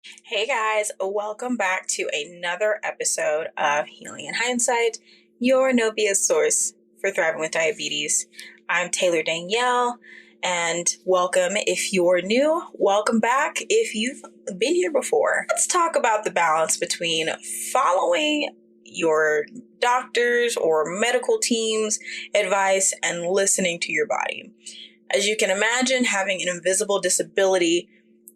Hey guys, welcome back to another episode of Healing in Hindsight, your no BS source for thriving with diabetes. I'm Taylor Danielle, and welcome if you're new. Welcome back if you've been here before. Let's talk about the balance between following your doctor's or medical team's advice and listening to your body. As you can imagine, having an invisible disability,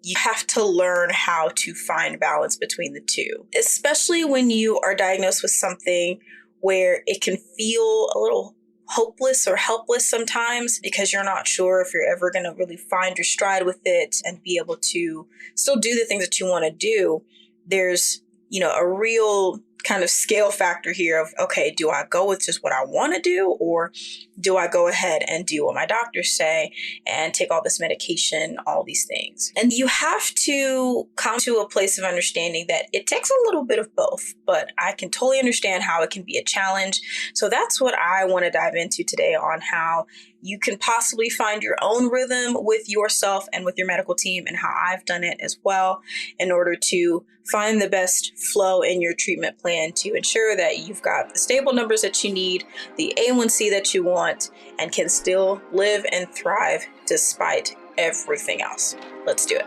you have to learn how to find balance between the two, especially when you are diagnosed with something where it can feel a little hopeless or helpless sometimes because you're not sure if you're ever going to really find your stride with it and be able to still do the things that you want to do. There's, a real kind of scale factor here of, okay, do I go with just what I want to do, or do I go ahead and do what my doctors say and take all this medication, all these things? And you have to come to a place of understanding that it takes a little bit of both, but I can totally understand how it can be a challenge. So that's what I want to dive into today, on how you can possibly find your own rhythm with yourself and with your medical team, and how I've done it as well, in order to find the best flow in your treatment plan to ensure that you've got the stable numbers that you need, the A1C that you want, and can still live and thrive despite everything else. Let's do it.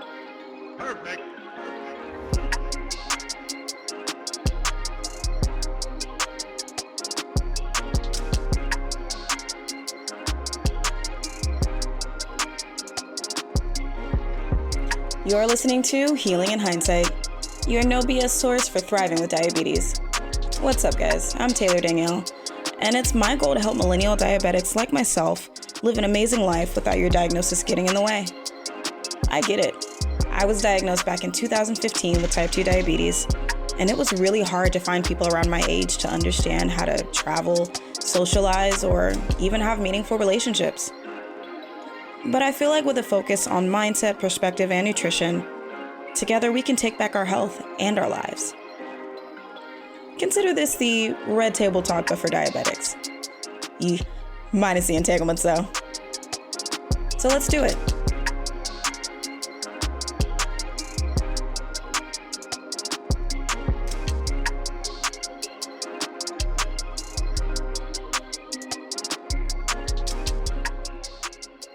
Perfect. You're listening to Healing in Hindsight, your no BS source for thriving with diabetes. What's up, guys? I'm Taylor Danielle, and it's my goal to help millennial diabetics like myself live an amazing life without your diagnosis getting in the way. I get it. I was diagnosed back in 2015 with type 2 diabetes, and it was really hard to find people around my age to understand how to travel, socialize, or even have meaningful relationships. But I feel like with a focus on mindset, perspective, and nutrition, together we can take back our health and our lives. Consider this the red table talk, but for diabetics. Minus the entanglements, though. So let's do it.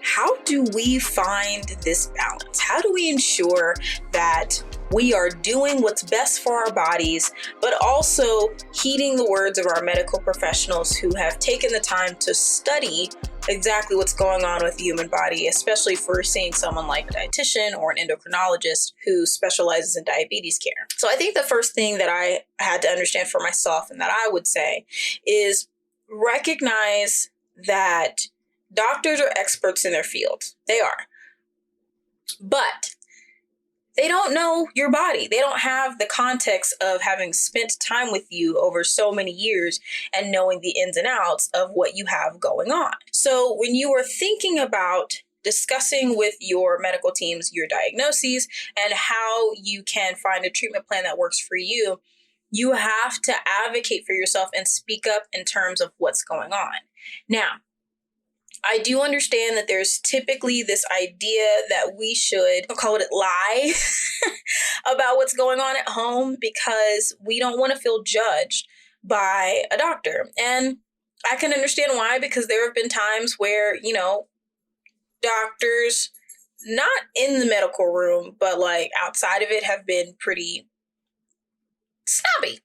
How do we find this balance? How do we ensure that we are doing what's best for our bodies, but also heeding the words of our medical professionals who have taken the time to study exactly what's going on with the human body, especially for seeing someone like a dietitian or an endocrinologist who specializes in diabetes care? So I think the first thing that I had to understand for myself, and that I would say, is recognize that doctors are experts in their field. They are. But they don't know your body. They don't have the context of having spent time with you over so many years and knowing the ins and outs of what you have going on. So when you are thinking about discussing with your medical teams your diagnoses and how you can find a treatment plan that works for you, you have to advocate for yourself and speak up in terms of what's going on. Now, I do understand that there's typically this idea that we should, I'll call it, lie about what's going on at home because we don't want to feel judged by a doctor. And I can understand why, because there have been times where, doctors, not in the medical room, but like outside of it, have been pretty snobby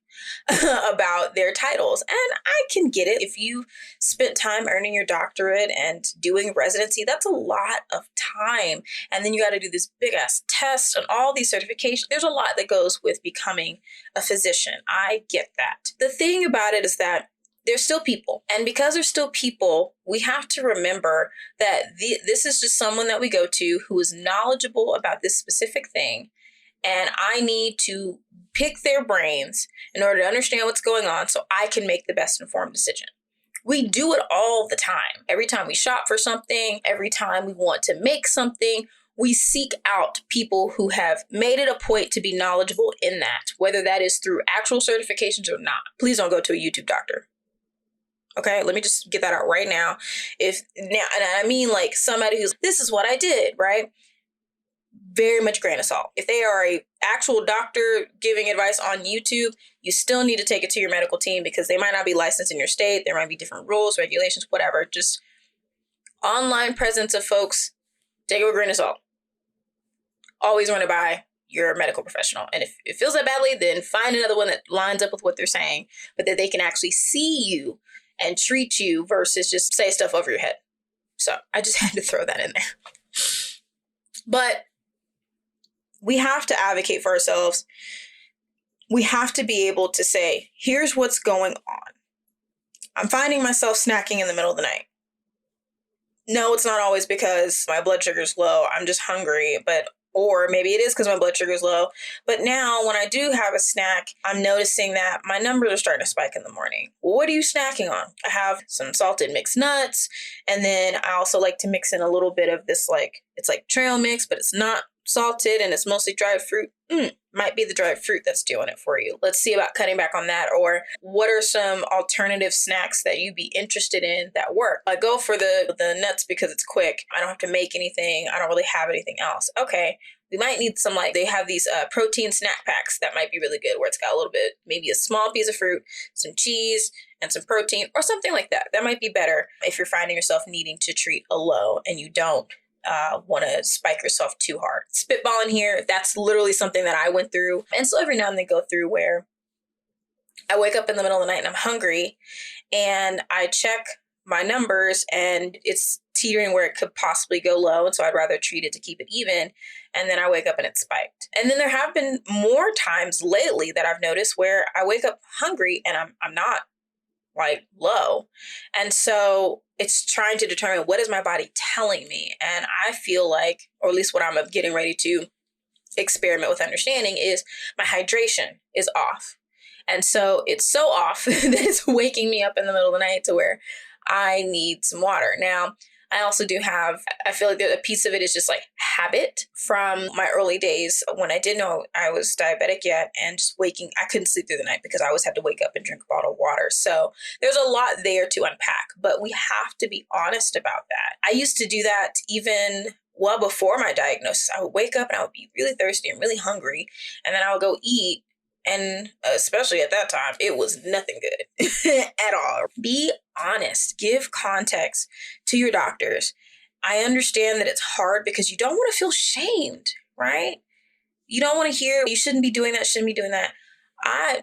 about their titles. And I can get it. If you spent time earning your doctorate and doing residency, that's a lot of time. And then you got to do this big ass test and all these certifications. There's a lot that goes with becoming a physician. I get that. The thing about it is that they're still people. And because they're still people, we have to remember that this is just someone that we go to who is knowledgeable about this specific thing. And I need to pick their brains in order to understand what's going on so I can make the best informed decision. We do it all the time. Every time we shop for something, every time we want to make something, we seek out people who have made it a point to be knowledgeable in that, whether that is through actual certifications or not. Please don't go to a YouTube doctor. Okay, let me just get that out right now. And I mean like somebody who's, this is what I did, right? very much grain of salt. If they are a actual doctor giving advice on YouTube, you still need to take it to your medical team because they might not be licensed in your state. There might be different rules, regulations, whatever. Just online presence of folks, take it with a grain of salt. Always run it by your medical professional. And if it feels that badly, then find another one that lines up with what they're saying, but that they can actually see you and treat you versus just say stuff over your head. So I just had to throw that in there. But we have to advocate for ourselves. We have to be able to say, here's what's going on. I'm finding myself snacking in the middle of the night. No, it's not always because my blood sugar is low. I'm just hungry, or maybe it is because my blood sugar is low. But now when I do have a snack, I'm noticing that my numbers are starting to spike in the morning. Well, what are you snacking on? I have some salted mixed nuts. And then I also like to mix in a little bit of this, it's like trail mix, but it's not salted and it's mostly dried fruit. Might be the dried fruit that's doing it for you. Let's see about cutting back on that. Or what are some alternative snacks that you'd be interested in that work? I go for the nuts because it's quick. I don't have to make anything. I don't really have anything else. Okay. We might need some, they have these protein snack packs that might be really good where it's got a little bit, maybe a small piece of fruit, some cheese, and some protein or something like that. That might be better if you're finding yourself needing to treat a low and you don't want to spike yourself too hard. Spitballing here, that's literally something that I went through. And so every now and then go through where I wake up in the middle of the night and I'm hungry and I check my numbers and it's teetering where it could possibly go low. And so I'd rather treat it to keep it even. And then I wake up and it's spiked. And then there have been more times lately that I've noticed where I wake up hungry and I'm not low. And so it's trying to determine what is my body telling me. And I feel like, or at least what I'm getting ready to experiment with understanding is my hydration is off. And so it's so off that it's waking me up in the middle of the night to where I need some water. Now, I also do have, I feel like a piece of it is just habit from my early days when I didn't know I was diabetic yet and just I couldn't sleep through the night because I always had to wake up and drink a bottle of water. So there's a lot there to unpack, but we have to be honest about that. I used to do that even well before my diagnosis. I would wake up and I would be really thirsty and really hungry. And then I would go eat. And especially at that time, it was nothing good at all. Be honest. Give context to your doctors. I understand that it's hard because you don't want to feel shamed, right? You don't want to hear, you shouldn't be doing that, shouldn't be doing that. I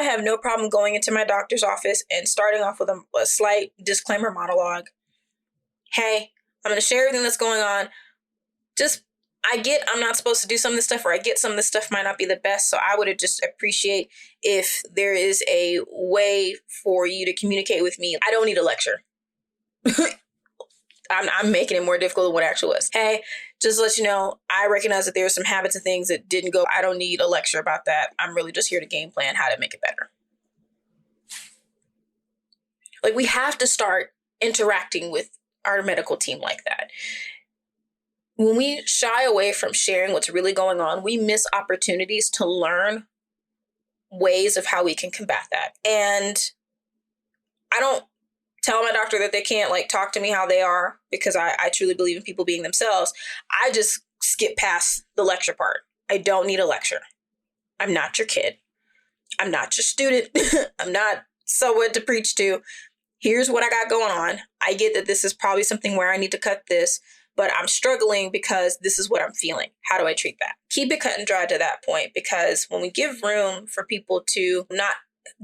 have no problem going into my doctor's office and starting off with a slight disclaimer monologue. Hey, I'm going to share everything that's going on. I'm not supposed to do some of this stuff, or I get some of this stuff might not be the best. So I would just appreciate if there is a way for you to communicate with me. I don't need a lecture. I'm making it more difficult than what it actually was. Hey, just to let you know, I recognize that there are some habits and things that didn't go. I don't need a lecture about that. I'm really just here to game plan how to make it better. We have to start interacting with our medical team like that. When we shy away from sharing what's really going on, we miss opportunities to learn ways of how we can combat that. And I don't tell my doctor that they can't talk to me how they are because I truly believe in people being themselves. I just skip past the lecture part. I don't need a lecture. I'm not your kid. I'm not your student. I'm not someone to preach to. Here's what I got going on. I get that this is probably something where I need to cut this, but I'm struggling because this is what I'm feeling. How do I treat that? Keep it cut and dry to that point, because when we give room for people to not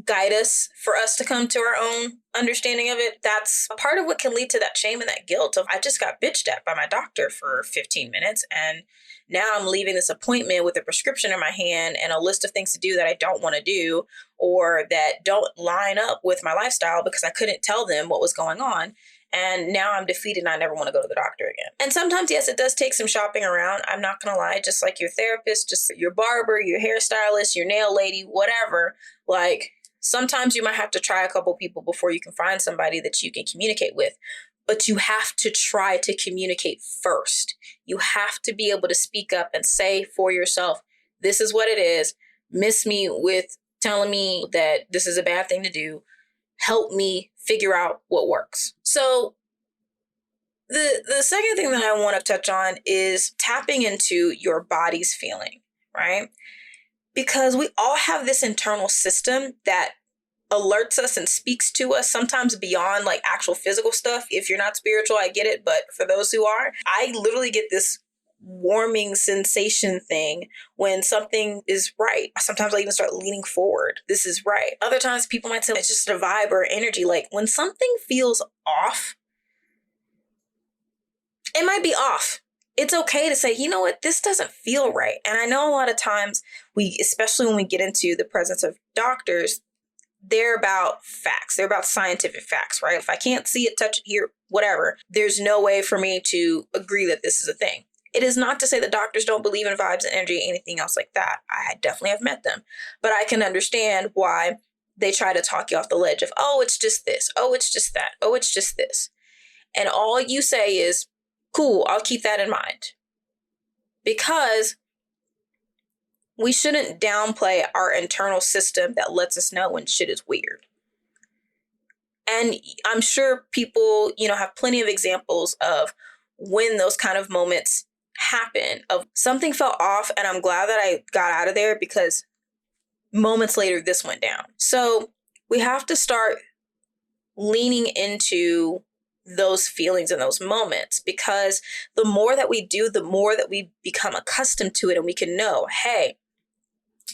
guide us, for us to come to our own understanding of it, that's part of what can lead to that shame and that guilt of, I just got bitched at by my doctor for 15 minutes and now I'm leaving this appointment with a prescription in my hand and a list of things to do that I don't want to do or that don't line up with my lifestyle because I couldn't tell them what was going on. And now I'm defeated and I never want to go to the doctor again. And sometimes, yes, it does take some shopping around. I'm not going to lie. Just like your therapist, just your barber, your hairstylist, your nail lady, whatever. Sometimes you might have to try a couple people before you can find somebody that you can communicate with. But you have to try to communicate first. You have to be able to speak up and say for yourself, this is what it is. Miss me with telling me that this is a bad thing to do. Help me figure out what works. So The second thing that I want to touch on is tapping into your body's feeling, right? Because we all have this internal system that alerts us and speaks to us, sometimes beyond like actual physical stuff. If you're not spiritual, I get it. But for those who are, I literally get this warming sensation thing when something is right. Sometimes I even start leaning forward. This is right. Other times people might say it's just a vibe or energy. Like when something feels off, it might be off. It's okay to say, you know what, this doesn't feel right. And I know a lot of times especially when we get into the presence of doctors, they're about facts. They're about scientific facts, right? If I can't see it, touch it, hear, whatever, there's no way for me to agree that this is a thing. It is not to say that doctors don't believe in vibes and energy, anything else like that. I definitely have met them. But I can understand why they try to talk you off the ledge of, oh, it's just this. Oh, it's just that. Oh, it's just this. And all you say is, cool, I'll keep that in mind. Because we shouldn't downplay our internal system that lets us know when shit is weird. And I'm sure people, have plenty of examples of when those kind of moments happen, of something felt off and I'm glad that I got out of there because moments later this went down. So we have to start leaning into those feelings and those moments, because the more that we do, the more that we become accustomed to it, and we can know, hey,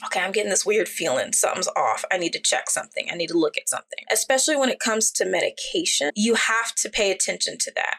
okay, I'm getting this weird feeling. Something's off. I need to check something. I need to look at something. Especially when it comes to medication, you have to pay attention to that,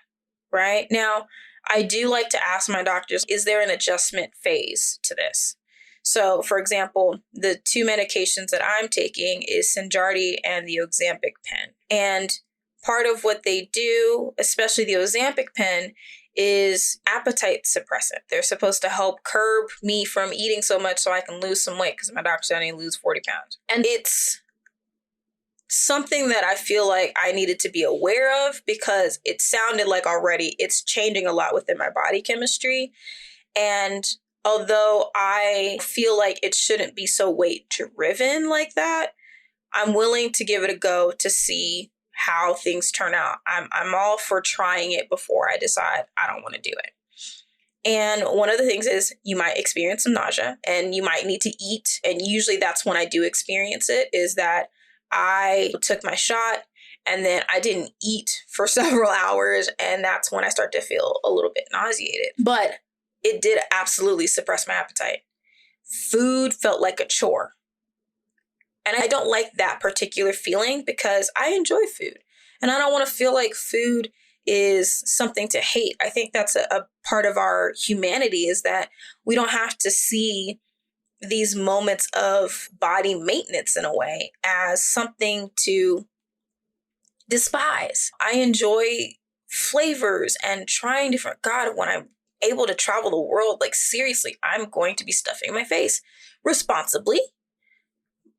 right? Now, I do like to ask my doctors, is there an adjustment phase to this? So, for example, the two medications that I'm taking is Synjardy and the Ozempic pen. And part of what they do, especially the Ozempic pen, is appetite suppressant. They're supposed to help curb me from eating so much so I can lose some weight, because my doctor said I need to lose 40 pounds. And it's something that I feel like I needed to be aware of, because it sounded like already it's changing a lot within my body chemistry. And although I feel like it shouldn't be so weight driven like that, I'm willing to give it a go to see how things turn out. I'm all for trying it before I decide I don't want to do it. And one of the things is you might experience some nausea and you might need to eat. And usually that's when I do experience it, is that I took my shot and then I didn't eat for several hours. And that's when I start to feel a little bit nauseated. But it did absolutely suppress my appetite. Food felt like a chore. And I don't like that particular feeling, because I enjoy food. And I don't want to feel like food is something to hate. I think that's a part of our humanity, is that we don't have to see these moments of body maintenance in a way as something to despise. I enjoy flavors and trying different, God, when I'm able to travel the world, like seriously, I'm going to be stuffing my face responsibly.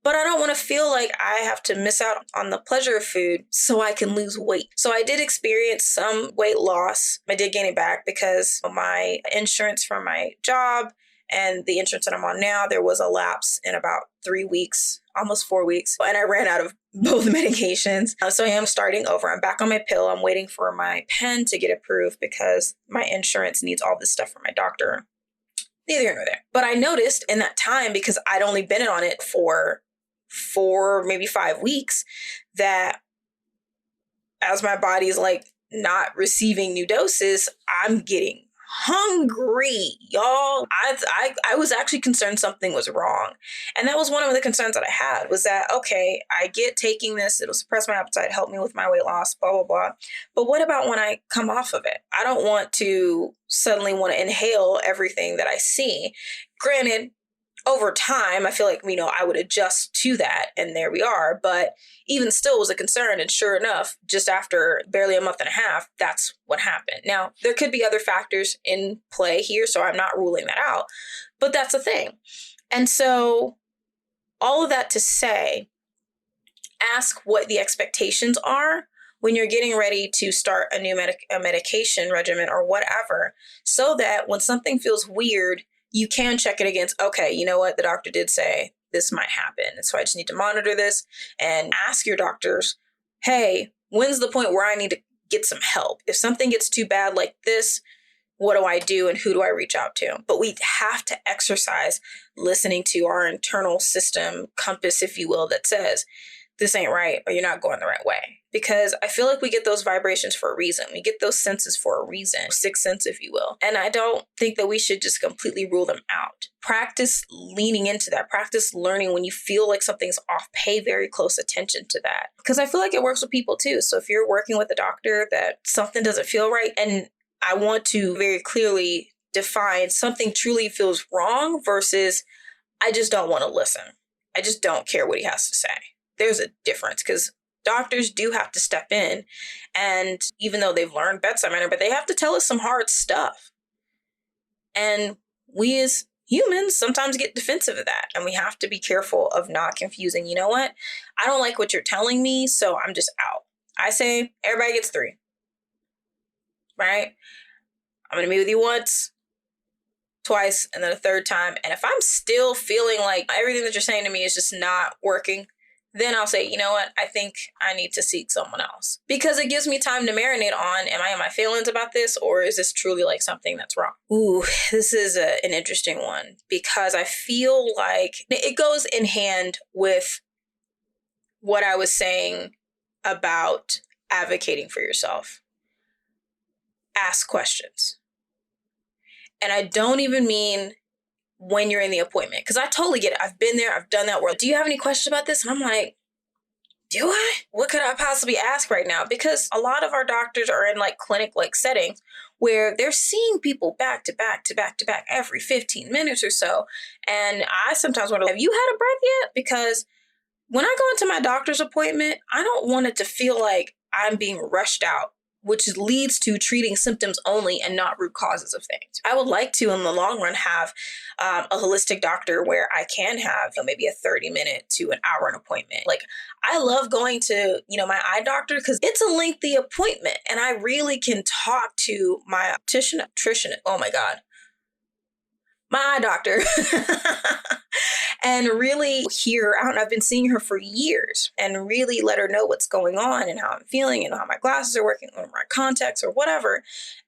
But I don't want to feel like I have to miss out on the pleasure of food so I can lose weight. So I did experience some weight loss. I did gain it back because of my insurance from my job and the insurance that I'm on now. There was a lapse in about 3 weeks, almost 4 weeks. And I ran out of both medications. So I am starting over. I'm back on my pill. I'm waiting for my pen to get approved because my insurance needs all this stuff from my doctor. Neither here nor there. But I noticed in that time, because I'd only been on it for 4, maybe 5 weeks, that as my body's like not receiving new doses, I'm getting hungry, y'all. I was actually concerned something was wrong. And that was one of the concerns that I had, was that, okay, I get taking this, it'll suppress my appetite, help me with my weight loss, blah, blah, blah. But what about when I come off of it? I don't want to suddenly want to inhale everything that I see. Granted, over time, I feel like, I would adjust to that, and there we are. But even still was a concern. And sure enough, just after barely a month and a half, that's what happened. Now, there could be other factors in play here, so I'm not ruling that out. But that's the thing. And so all of that to say, ask what the expectations are when you're getting ready to start a new medication regimen or whatever, so that when something feels weird, you can check it against, okay, you know what? The doctor did say this might happen. And so I just need to monitor this and ask your doctors, hey, when's the point where I need to get some help. If something gets too bad like this, what do I do and who do I reach out to? But we have to exercise listening to our internal system compass, if you will, that says this ain't right or you're not going the right way. Because I feel like we get those vibrations for a reason. We get those senses for a reason, sixth sense, if you will. And I don't think that we should just completely rule them out. Practice leaning into that. Practice learning when you feel like something's off. Pay very close attention to that. Because I feel like it works with people too. So if you're working with a doctor that something doesn't feel right, and I want to very clearly define something truly feels wrong versus I just don't want to listen. I just don't care what he has to say. There's a difference because doctors do have to step in, and even though they've learned bedside manner, but they have to tell us some hard stuff. And we as humans sometimes get defensive of that, and we have to be careful of not confusing. You know what? I don't like what you're telling me, so I'm just out. I say everybody gets 3. Right? I'm going to meet with you once, twice, and then a third time. And if I'm still feeling like everything that you're saying to me is just not working, then I'll say, you know what? I think I need to seek someone else. Because it gives me time to marinate on, am I in my feelings about this? Or is this truly like something that's wrong? Ooh, this is an interesting one. Because I feel like it goes in hand with what I was saying about advocating for yourself. Ask questions. And I don't even mean when you're in the appointment, because I totally get it. I've been there. I've done that work. Do you have any questions about this? And I'm like, do I? What could I possibly ask right now? Because a lot of our doctors are in like clinic-like settings where they're seeing people back to back to back to back every 15 minutes or so. And I sometimes wonder, have you had a breath yet? Because when I go into my doctor's appointment, I don't want it to feel like I'm being rushed out, which leads to treating symptoms only and not root causes of things. I would like to, in the long run, have a holistic doctor where I can have maybe a 30-minute to an hour appointment. Like, I love going to, my eye doctor because it's a lengthy appointment and I really can talk to my optician, oh my God, my eye doctor and really hear her out. And I've been seeing her for years and really let her know what's going on and how I'm feeling and how my glasses are working or my contacts or whatever,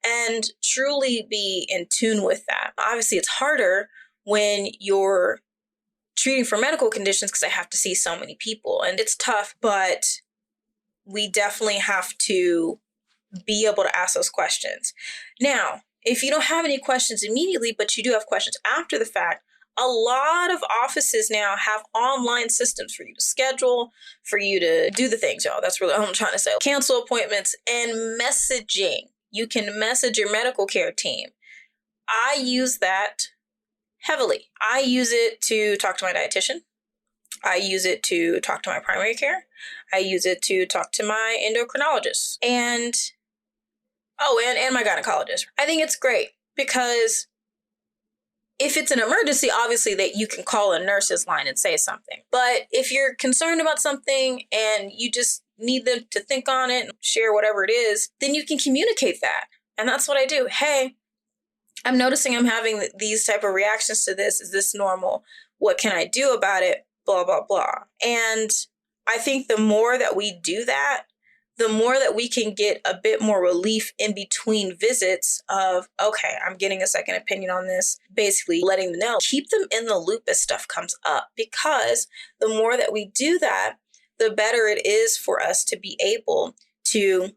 and truly be in tune with that. Obviously, it's harder when you're treating for medical conditions because I have to see so many people and it's tough, but we definitely have to be able to ask those questions. Now, if you don't have any questions immediately, but you do have questions after the fact, a lot of offices now have online systems for you to schedule, for you to do the things, y'all. That's really what I'm trying to say. Cancel appointments and messaging. You can message your medical care team. I use that heavily. I use it to talk to my dietitian. I use it to talk to my primary care. I use it to talk to my endocrinologist and my gynecologist. I think it's great because if it's an emergency, obviously that you can call a nurse's line and say something. But if you're concerned about something and you just need them to think on it and share whatever it is, then you can communicate that. And that's what I do. Hey, I'm noticing I'm having these type of reactions to this. Is this normal? What can I do about it? Blah, blah, blah. And I think the more that we do that, the more that we can get a bit more relief in between visits of, okay, I'm getting a second opinion on this, basically letting them know, keep them in the loop as stuff comes up, because the more that we do that, the better it is for us to be able to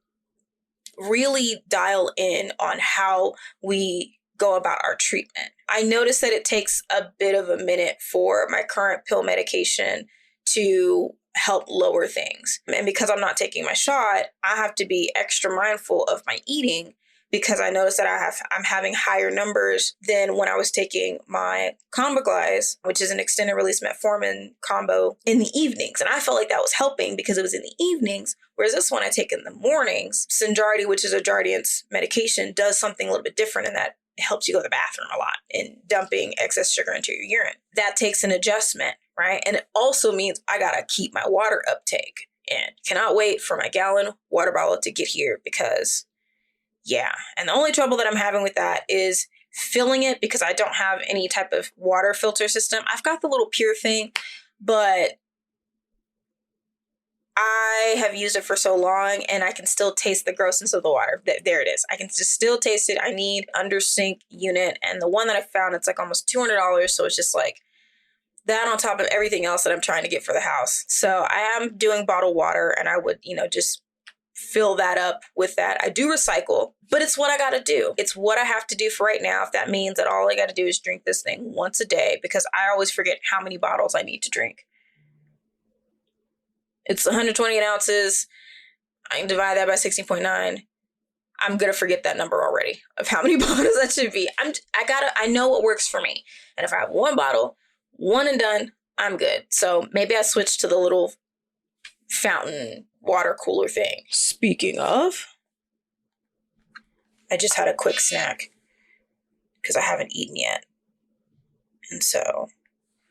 really dial in on how we go about our treatment. I noticed that it takes a bit of a minute for my current pill medication to help lower things. And because I'm not taking my shot, I have to be extra mindful of my eating because I noticed that I'm having higher numbers than when I was taking my Combiglize, which is an extended release metformin combo, in the evenings. And I felt like that was helping because it was in the evenings, whereas this one I take in the mornings. Synjardy, which is a Jardiance medication, does something a little bit different in that it helps you go to the bathroom a lot and dumping excess sugar into your urine. That takes an adjustment, right? And it also means I gotta keep my water uptake and cannot wait for my gallon water bottle to get here because, yeah. And the only trouble that I'm having with that is filling it because I don't have any type of water filter system. I've got the little Pure thing, but I have used it for so long and I can still taste the grossness of the water. There it is. I can just still taste it. I need under sink unit. And the one that I found, it's like almost $200. So it's just like that on top of everything else that I'm trying to get for the house. So I am doing bottled water, and I would, just fill that up with that. I do recycle, but it's what I got to do. It's what I have to do for right now. If that means that all I got to do is drink this thing once a day, because I always forget how many bottles I need to drink. It's 128 ounces. I can divide that by 16.9. I'm going to forget that number already of how many bottles that should be. I know what works for me. And if I have one bottle, one and done, I'm good. So maybe I switch to the little fountain water cooler thing. Speaking of, I just had a quick snack because I haven't eaten yet. And so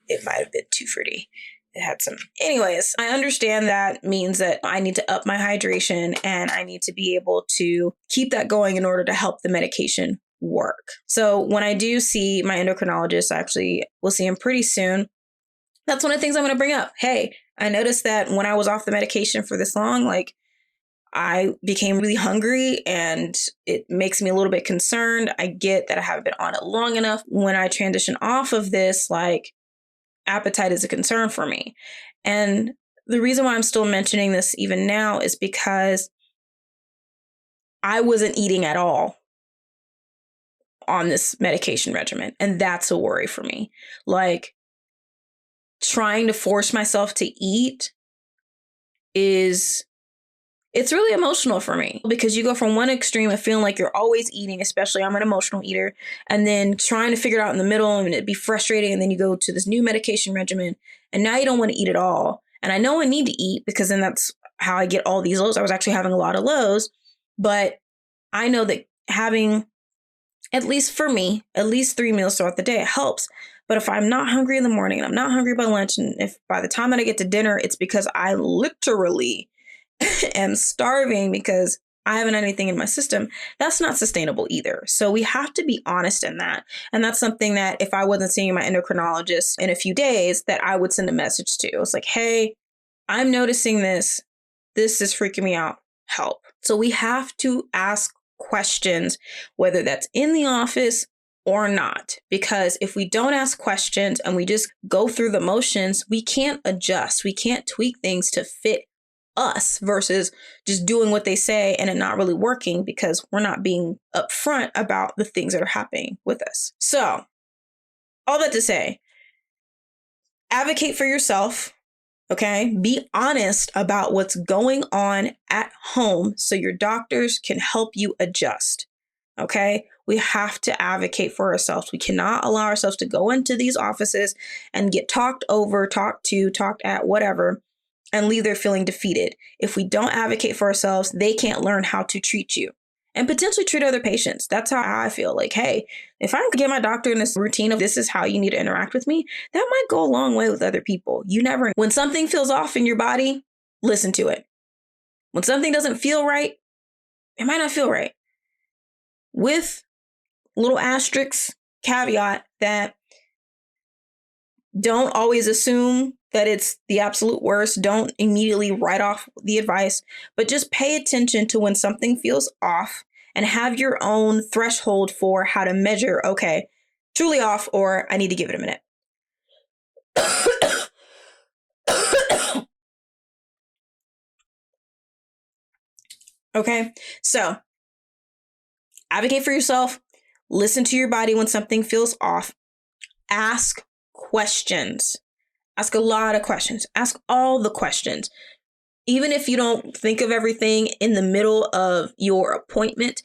it might have been too fruity. It had some. Anyways, I understand that means that I need to up my hydration and I need to be able to keep that going in order to help the medication work. So when I do see my endocrinologist, actually, we'll see him pretty soon. That's one of the things I'm going to bring up. Hey, I noticed that when I was off the medication for this long, like I became really hungry and it makes me a little bit concerned. I get that I haven't been on it long enough. When I transition off of this, like appetite is a concern for me. And the reason why I'm still mentioning this even now is because I wasn't eating at all on this medication regimen. And that's a worry for me. Like trying to force myself to eat it's really emotional for me, because you go from one extreme of feeling like you're always eating, especially I'm an emotional eater, and then trying to figure it out in the middle and it'd be frustrating. And then you go to this new medication regimen and now you don't want to eat at all. And I know I need to eat because then that's how I get all these lows. I was actually having a lot of lows, but I know that having, at least for me, at least 3 meals throughout the day, it helps. But if I'm not hungry in the morning and I'm not hungry by lunch, and if by the time that I get to dinner, it's because I literally am starving because I haven't had anything in my system, that's not sustainable either. So we have to be honest in that. And that's something that if I wasn't seeing my endocrinologist in a few days, that I would send a message to. It's like, hey, I'm noticing this. This is freaking me out. Help. So we have to ask questions, whether that's in the office or not. Because if we don't ask questions and we just go through the motions, we can't adjust. We can't tweak things to fit us versus just doing what they say and it not really working because we're not being upfront about the things that are happening with us. So all that to say, advocate for yourself. Okay. Be honest about what's going on at home so your doctors can help you adjust. Okay. We have to advocate for ourselves. We cannot allow ourselves to go into these offices and get talked over, talked to, talked at, whatever, and leave there feeling defeated. If we don't advocate for ourselves, they can't learn how to treat you and potentially treat other patients. That's how I feel. Like, hey, if I can get my doctor in this routine of this is how you need to interact with me, that might go a long way with other people. You never know. When something feels off in your body, listen to it. When something doesn't feel right, it might not feel right. With little asterisk caveat that don't always assume that it's the absolute worst. Don't immediately write off the advice, but just pay attention to when something feels off and have your own threshold for how to measure, okay, truly off, or I need to give it a minute. Okay, so advocate for yourself. Listen to your body when something feels off. Ask questions. Ask a lot of questions. Ask all the questions. Even if you don't think of everything in the middle of your appointment,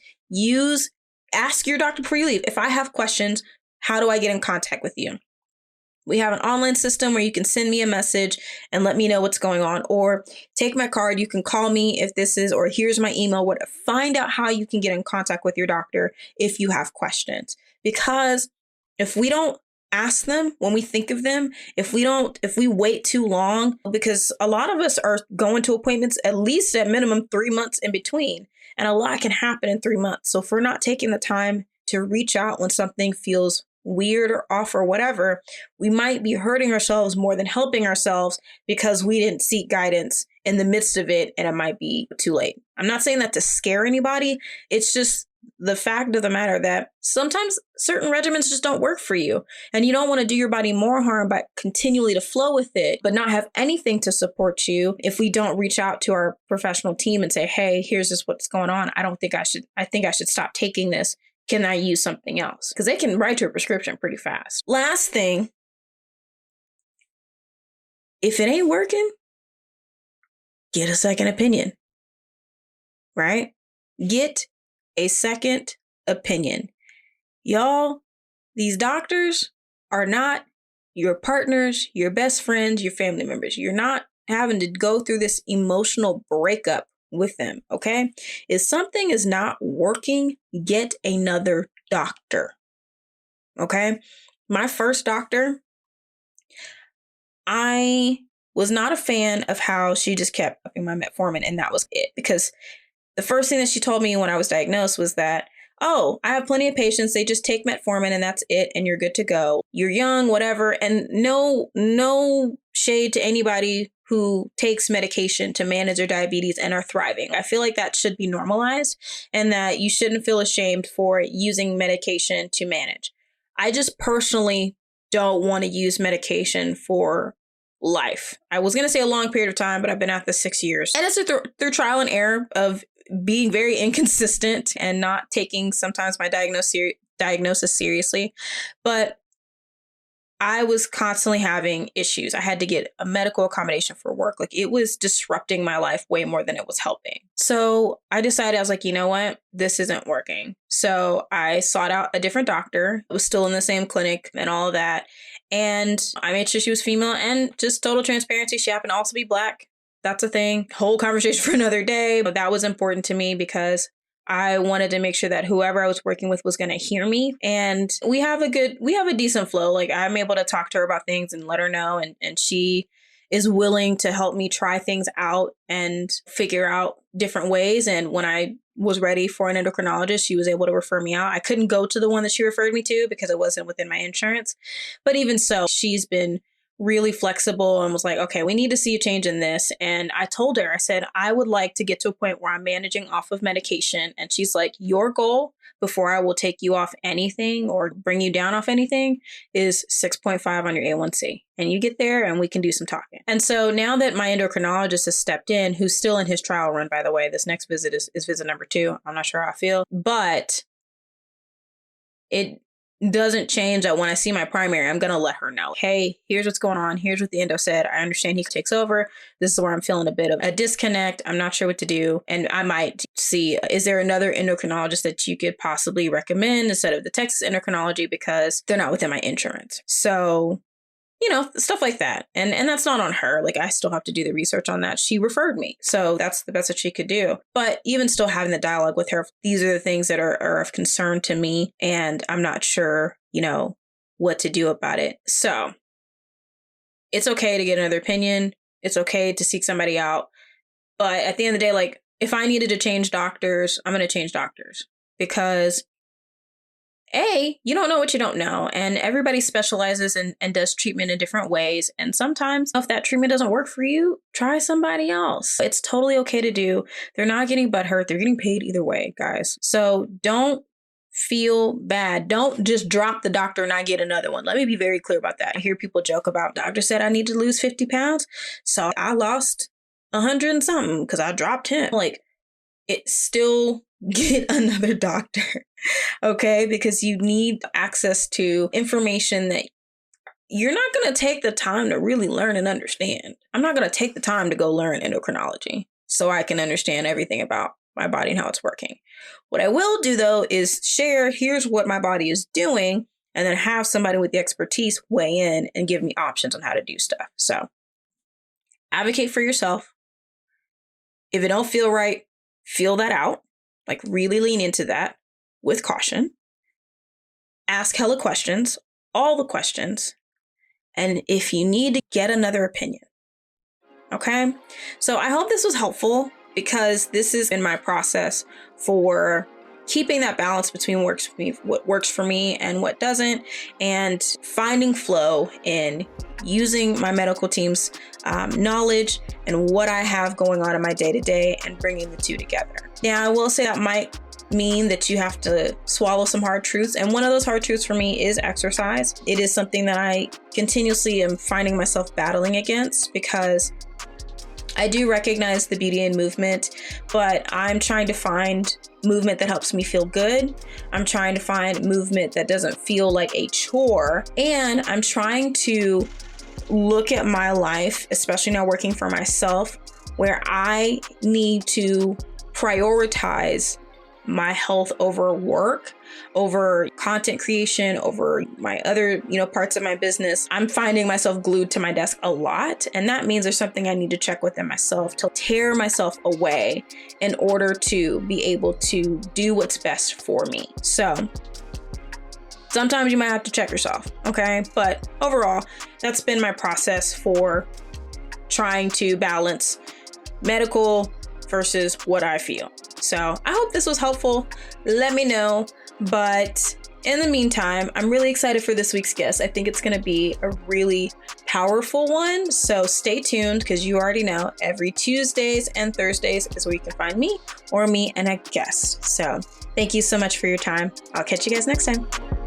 ask your doctor before you leave. If I have questions, how do I get in contact with you? We have an online system where you can send me a message and let me know what's going on, or take my card. You can call me if this is, or here's my email. Find out how you can get in contact with your doctor if you have questions. Because if we don't ask them when we think of them, if we wait too long, because a lot of us are going to appointments at least at minimum 3 months in between, and a lot can happen in 3 months. So if we're not taking the time to reach out when something feels weird or off or whatever, we might be hurting ourselves more than helping ourselves because we didn't seek guidance in the midst of it, and it might be too late. I'm not saying that to scare anybody. It's just the fact of the matter that sometimes certain regimens just don't work for you, and you don't want to do your body more harm by continually to flow with it, but not have anything to support you if we don't reach out to our professional team and say, hey, here's just what's going on. I think I should stop taking this. Can I use something else? Because they can write you a prescription pretty fast. Last thing, if it ain't working, get a second opinion, right? Get a second opinion. Y'all, these doctors are not your partners, your best friends, your family members. You're not having to go through this emotional breakup with them, okay? If something is not working, get another doctor, okay? My first doctor, I was not a fan of how she just kept upping my metformin, and that was it. Because the first thing that she told me when I was diagnosed was that, oh, I have plenty of patients. They just take metformin and that's it, and you're good to go. You're young, whatever. And no shade to anybody who takes medication to manage their diabetes and are thriving. I feel like that should be normalized, and that you shouldn't feel ashamed for using medication to manage. I just personally don't want to use medication for life. I was going to say a long period of time, but I've been at this 6 years. And it's through trial and error of being very inconsistent and not taking sometimes my diagnosis seriously. But I was constantly having issues. I had to get a medical accommodation for work. Like, it was disrupting my life way more than it was helping. So I decided, I was like, you know what? This isn't working. So I sought out a different doctor. I was still in the same clinic and all of that. And I made sure she was female, and just total transparency, she happened to also be Black. That's a thing. Whole conversation for another day. But that was important to me because I wanted to make sure that whoever I was working with was going to hear me. And we have a decent flow. Like, I'm able to talk to her about things and let her know. And she is willing to help me try things out and figure out different ways. And when I was ready for an endocrinologist, she was able to refer me out. I couldn't go to the one that she referred me to because it wasn't within my insurance. But even so, she's been really flexible and was like, okay, we need to see a change in this. And I told her, I said, I would like to get to a point where I'm managing off of medication. And she's like, your goal before I will take you off anything or bring you down off anything is 6.5 on your A1C. And you get there and we can do some talking. And so now that my endocrinologist has stepped in, who's still in his trial run, by the way, this next visit is visit number 2. I'm not sure how I feel, but it doesn't change that when I see my primary, I'm going to let her know, hey, here's what's going on. Here's what the endo said. I understand he takes over. This is where I'm feeling a bit of a disconnect. I'm not sure what to do. And I might see, is there another endocrinologist that you could possibly recommend instead of the Texas endocrinology, because they're not within my insurance. So, you know, stuff like that. And that's not on her. Like, I still have to do the research on that. She referred me. So that's the best that she could do. But even still having the dialogue with her, these are the things that are of concern to me. And I'm not sure, you know, what to do about it. So it's okay to get another opinion. It's okay to seek somebody out. But at the end of the day, like, if I needed to change doctors, I'm going to change doctors, because you don't know what you don't know. And everybody specializes and does treatment in different ways. And sometimes if that treatment doesn't work for you, try somebody else. It's totally okay to do. They're not getting butthurt. They're getting paid either way, guys. So don't feel bad. Don't just drop the doctor and not get another one. Let me be very clear about that. I hear people joke about, doctor said I need to lose 50 pounds. So I lost 100 and something because I dropped him. Like, it's still get another doctor, okay? Because you need access to information that you're not going to take the time to really learn and understand. I'm not going to take the time to go learn endocrinology so I can understand everything about my body and how it's working. What I will do, though, is share, here's what my body is doing, and then have somebody with the expertise weigh in and give me options on how to do stuff. So advocate for yourself. If it don't feel right, feel that out. Like, really lean into that with caution. Ask hella questions, all the questions. And if you need to, get another opinion. Okay? So I hope this was helpful, because this has been my process for keeping that balance between what works for me and what doesn't, and finding flow in using my medical team's knowledge and what I have going on in my day-to-day and bringing the two together. Now, I will say that might mean that you have to swallow some hard truths. And one of those hard truths for me is exercise. It is something that I continuously am finding myself battling against, because I do recognize the beauty in movement, but I'm trying to find movement that helps me feel good. I'm trying to find movement that doesn't feel like a chore. And I'm trying to look at my life, especially now working for myself, where I need to prioritize my health over work, over content creation, over my other, parts of my business. I'm finding myself glued to my desk a lot. And that means there's something I need to check within myself to tear myself away in order to be able to do what's best for me. So sometimes you might have to check yourself, okay? But overall, that's been my process for trying to balance medical versus what I feel. So I hope this was helpful. Let me know. But in the meantime, I'm really excited for this week's guest. I think it's going to be a really powerful one. So stay tuned, because you already know every Tuesdays and Thursdays is where you can find me or me and a guest. So thank you so much for your time. I'll catch you guys next time.